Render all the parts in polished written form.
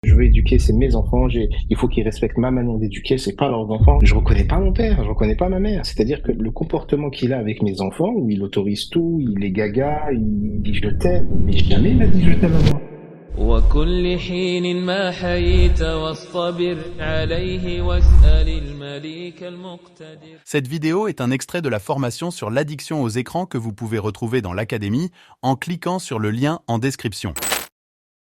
Je veux éduquer, c'est mes enfants, il faut qu'ils respectent ma manière d'éduquer, c'est pas leurs enfants. Je reconnais pas mon père, je reconnais pas ma mère. C'est-à-dire que le comportement qu'il a avec mes enfants, où il autorise tout, il est gaga, il dit je t'aime, mais jamais il m'a dit je t'aime à moi. وكل حين ما حييت واصطبر عليه واسأل المليك المقتدر. Cette vidéo est un extrait de la formation sur l'addiction aux écrans que vous pouvez retrouver dans l'académie en cliquant sur le lien en description.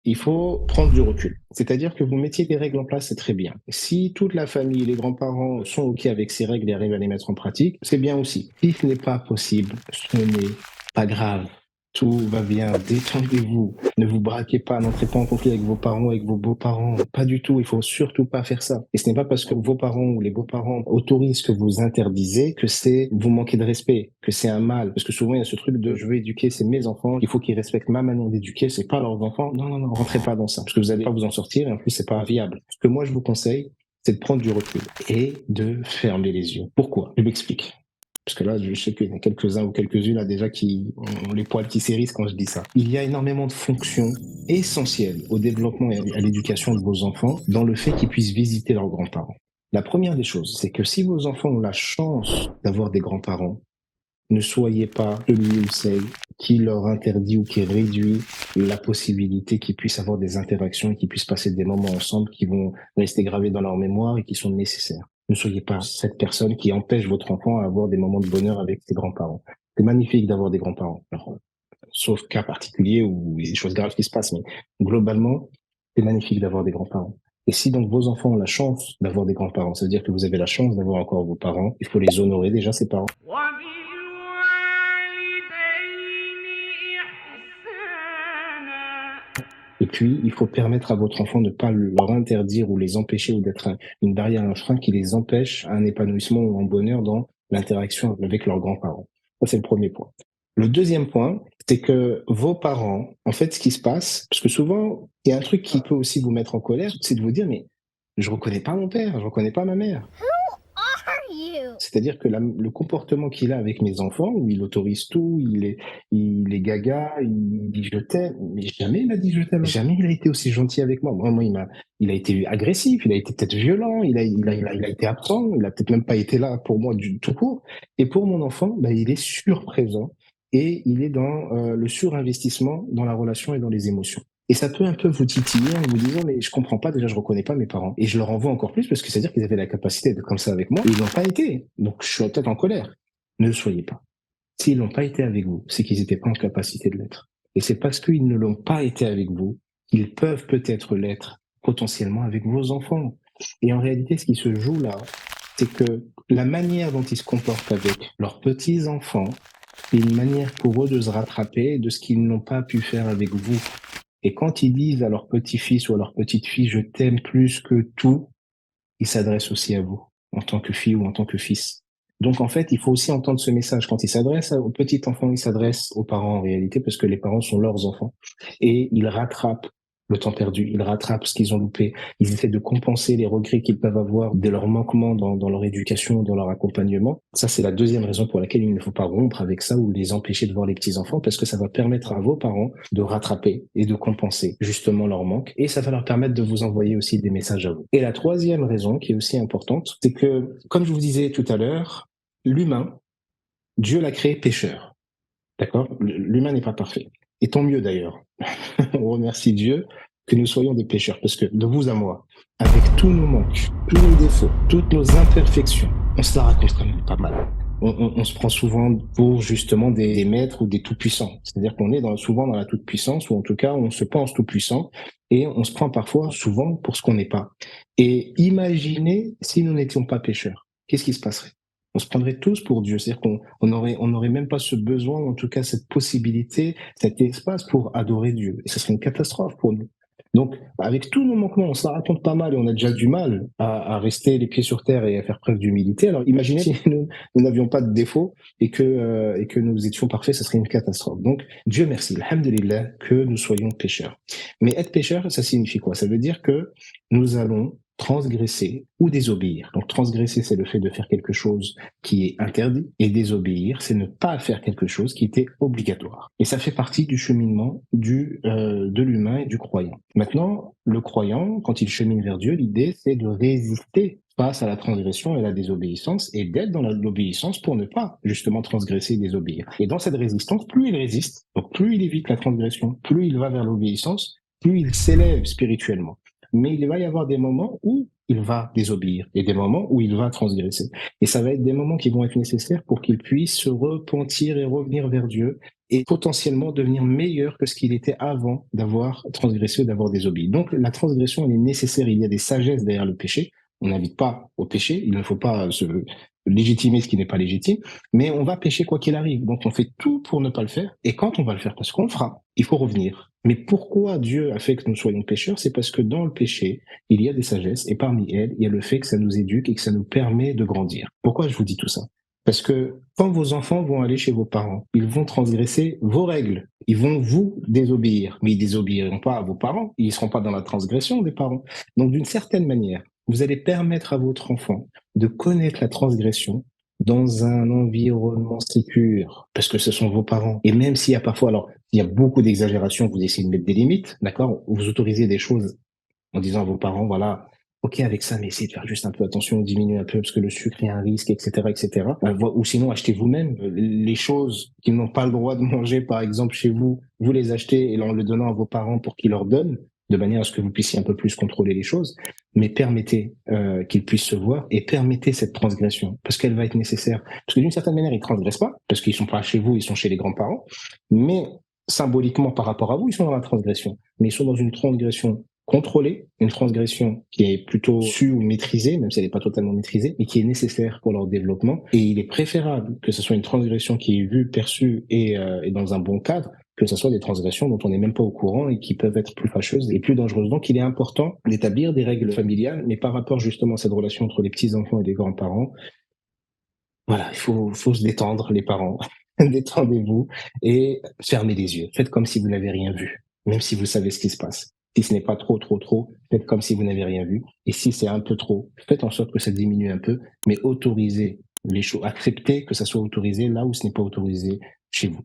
Il faut prendre du recul. C'est-à-dire que vous mettiez des règles en place, c'est très bien. Si toute la famille, les grands-parents sont OK avec ces règles et arrivent à les mettre en pratique, c'est bien aussi. Si ce n'est pas possible, ce n'est pas grave. Tout va bien, détendez-vous. Ne vous braquez pas, n'entrez pas en conflit avec vos parents, avec vos beaux-parents. Pas du tout, il faut surtout pas faire ça. Et ce n'est pas parce que vos parents ou les beaux-parents autorisent que vous interdisez que c'est vous manquez de respect, que c'est un mal. Parce que souvent, il y a ce truc de je veux éduquer, c'est mes enfants, il faut qu'ils respectent ma manière d'éduquer, c'est pas leurs enfants. Non, non, non, rentrez pas dans ça. Parce que vous allez pas vous en sortir et en plus, c'est pas viable. Ce que moi, je vous conseille, c'est de prendre du recul et de fermer les yeux. Pourquoi? Je m'explique. Parce que là, je sais qu'il y en a quelques-uns ou quelques-unes là déjà qui ont les poils qui s'hérissent quand je dis ça. Il y a énormément de fonctions essentielles au développement et à l'éducation de vos enfants dans le fait qu'ils puissent visiter leurs grands-parents. La première des choses, c'est que si vos enfants ont la chance d'avoir des grands-parents, ne soyez pas celui ou celle qui leur interdit ou qui réduit la possibilité qu'ils puissent avoir des interactions et qu'ils puissent passer des moments ensemble qui vont rester gravés dans leur mémoire et qui sont nécessaires. Ne soyez pas cette personne qui empêche votre enfant à avoir des moments de bonheur avec ses grands-parents. C'est magnifique d'avoir des grands-parents. Alors, sauf cas particulier où il y a des choses graves qui se passent, mais globalement, c'est magnifique d'avoir des grands-parents. Et si donc vos enfants ont la chance d'avoir des grands-parents, ça veut dire que vous avez la chance d'avoir encore vos parents, il faut les honorer déjà, ces parents. Et puis, il faut permettre à votre enfant de ne pas leur interdire ou les empêcher ou d'être une barrière, un frein qui les empêche un épanouissement ou un bonheur dans l'interaction avec leurs grands-parents. Ça, c'est le premier point. Le deuxième point, c'est que vos parents, en fait, ce qui se passe, parce que souvent, il y a un truc qui peut aussi vous mettre en colère, c'est de vous dire, mais je reconnais pas mon père, je reconnais pas ma mère. C'est-à-dire que le comportement qu'il a avec mes enfants, où il autorise tout, il est gaga, il dit je t'aime, mais jamais il m'a dit je t'aime. Jamais il a été aussi gentil avec moi. Moi, il a été agressif, il a été peut-être violent, il a été absent, il a peut-être même pas été là pour moi du tout court. Et pour mon enfant, bah, il est surprésent et il est dans le surinvestissement dans la relation et dans les émotions. Et ça peut un peu vous titiller en vous disant, mais je comprends pas, déjà, je reconnais pas mes parents. Et je leur en veux encore plus parce que c'est-à-dire qu'ils avaient la capacité d'être comme ça avec moi et ils n'ont pas été. Donc, je suis peut-être en colère. Ne le soyez pas. S'ils n'ont pas été avec vous, c'est qu'ils n'étaient pas en capacité de l'être. Et c'est parce qu'ils ne l'ont pas été avec vous qu'ils peuvent peut-être l'être potentiellement avec vos enfants. Et en réalité, ce qui se joue là, c'est que la manière dont ils se comportent avec leurs petits-enfants, c'est une manière pour eux de se rattraper de ce qu'ils n'ont pas pu faire avec vous. Et quand ils disent à leur petit-fils ou à leur petite-fille, je t'aime plus que tout, ils s'adressent aussi à vous, en tant que fille ou en tant que fils. Donc, en fait, il faut aussi entendre ce message. Quand ils s'adressent aux petits enfants, ils s'adressent aux parents en réalité, parce que les parents sont leurs enfants. Et ils rattrapent le temps perdu, ils rattrapent ce qu'ils ont loupé. Ils essaient de compenser les regrets qu'ils peuvent avoir de leur manquement dans leur éducation, dans leur accompagnement. Ça, c'est la deuxième raison pour laquelle il ne faut pas rompre avec ça ou les empêcher de voir les petits-enfants, parce que ça va permettre à vos parents de rattraper et de compenser justement leur manque. Et ça va leur permettre de vous envoyer aussi des messages à vous. Et la troisième raison, qui est aussi importante, c'est que, comme je vous disais tout à l'heure, l'humain, Dieu l'a créé pécheur. D'accord? L'humain n'est pas parfait. Et tant mieux d'ailleurs. On remercie Dieu que nous soyons des pécheurs, parce que de vous à moi, avec tous nos manques, tous nos défauts, toutes nos imperfections, on se la raconte quand même pas mal. On se prend souvent pour justement des maîtres ou des tout-puissants. C'est-à-dire qu'on est souvent dans la toute-puissance, ou en tout cas, on se pense tout-puissant, et on se prend parfois souvent pour ce qu'on n'est pas. Et imaginez si nous n'étions pas pécheurs. Qu'est-ce qui se passerait? On se prendrait tous pour Dieu. C'est-à-dire on n'aurait même pas ce besoin, en tout cas cette possibilité, cet espace pour adorer Dieu. Et ce serait une catastrophe pour nous. Donc, avec tous nos manquements, on se la raconte pas mal et on a déjà du mal à rester les pieds sur terre et à faire preuve d'humilité. Alors, imaginez si nous n'avions pas de défauts et que nous étions parfaits, ce serait une catastrophe. Donc, Dieu merci, alhamdulillah, que nous soyons pécheurs. Mais être pécheur, ça signifie quoi? Ça veut dire que nous allons transgresser ou désobéir. Donc transgresser, c'est le fait de faire quelque chose qui est interdit, et désobéir, c'est ne pas faire quelque chose qui était obligatoire. Et ça fait partie du cheminement de l'humain et du croyant. Maintenant, le croyant, quand il chemine vers Dieu, l'idée, c'est de résister face à la transgression et la désobéissance, et d'être dans l'obéissance pour ne pas justement transgresser et désobéir. Et dans cette résistance, plus il résiste, donc plus il évite la transgression, plus il va vers l'obéissance, plus il s'élève spirituellement. Mais il va y avoir des moments où il va désobéir et des moments où il va transgresser. Et ça va être des moments qui vont être nécessaires pour qu'il puisse se repentir et revenir vers Dieu et potentiellement devenir meilleur que ce qu'il était avant d'avoir transgressé ou d'avoir désobéi. Donc la transgression, elle est nécessaire. Il y a des sagesses derrière le péché. On n'invite pas au péché. Il ne faut pas se légitimer ce qui n'est pas légitime, mais on va pécher quoi qu'il arrive. Donc on fait tout pour ne pas le faire. Et quand on va le faire, parce qu'on le fera, il faut revenir. Mais pourquoi Dieu a fait que nous soyons pécheurs? C'est parce que dans le péché, il y a des sagesses, et parmi elles, il y a le fait que ça nous éduque et que ça nous permet de grandir. Pourquoi je vous dis tout ça? Parce que quand vos enfants vont aller chez vos parents, ils vont transgresser vos règles. Ils vont vous désobéir. Mais ils désobéiront pas à vos parents. Ils ne seront pas dans la transgression des parents. Donc d'une certaine manière, vous allez permettre à votre enfant de connaître la transgression dans un environnement sécure, parce que ce sont vos parents. Et même s'il y a parfois, alors, il y a beaucoup d'exagération, vous essayez de mettre des limites, d'accord? Vous autorisez des choses en disant à vos parents, voilà, ok avec ça, mais essayez de faire juste un peu attention, diminuer un peu, parce que le sucre est un risque, etc., etc. Ou sinon, achetez vous-même les choses qu'ils n'ont pas le droit de manger, par exemple, chez vous, vous les achetez et en le donnant à vos parents pour qu'ils leur donnent, de manière à ce que vous puissiez un peu plus contrôler les choses, mais permettez qu'ils puissent se voir et permettez cette transgression, parce qu'elle va être nécessaire. Parce que d'une certaine manière, ils transgressent pas, parce qu'ils sont pas chez vous, ils sont chez les grands-parents, mais symboliquement par rapport à vous, ils sont dans la transgression. Mais ils sont dans une transgression contrôlée, une transgression qui est plutôt su ou maîtrisée, même si elle n'est pas totalement maîtrisée, mais qui est nécessaire pour leur développement. Et il est préférable que ce soit une transgression qui est vue, perçue et dans un bon cadre, que ce soit des transgressions dont on n'est même pas au courant et qui peuvent être plus fâcheuses et plus dangereuses. Donc il est important d'établir des règles familiales, mais par rapport justement à cette relation entre les petits-enfants et les grands-parents, voilà, il faut se détendre, les parents. Détendez-vous et fermez les yeux. Faites comme si vous n'avez rien vu, même si vous savez ce qui se passe. Si ce n'est pas trop, faites comme si vous n'avez rien vu. Et si c'est un peu trop, faites en sorte que ça diminue un peu, mais autorisez les choses. Acceptez que ça soit autorisé là où ce n'est pas autorisé chez vous.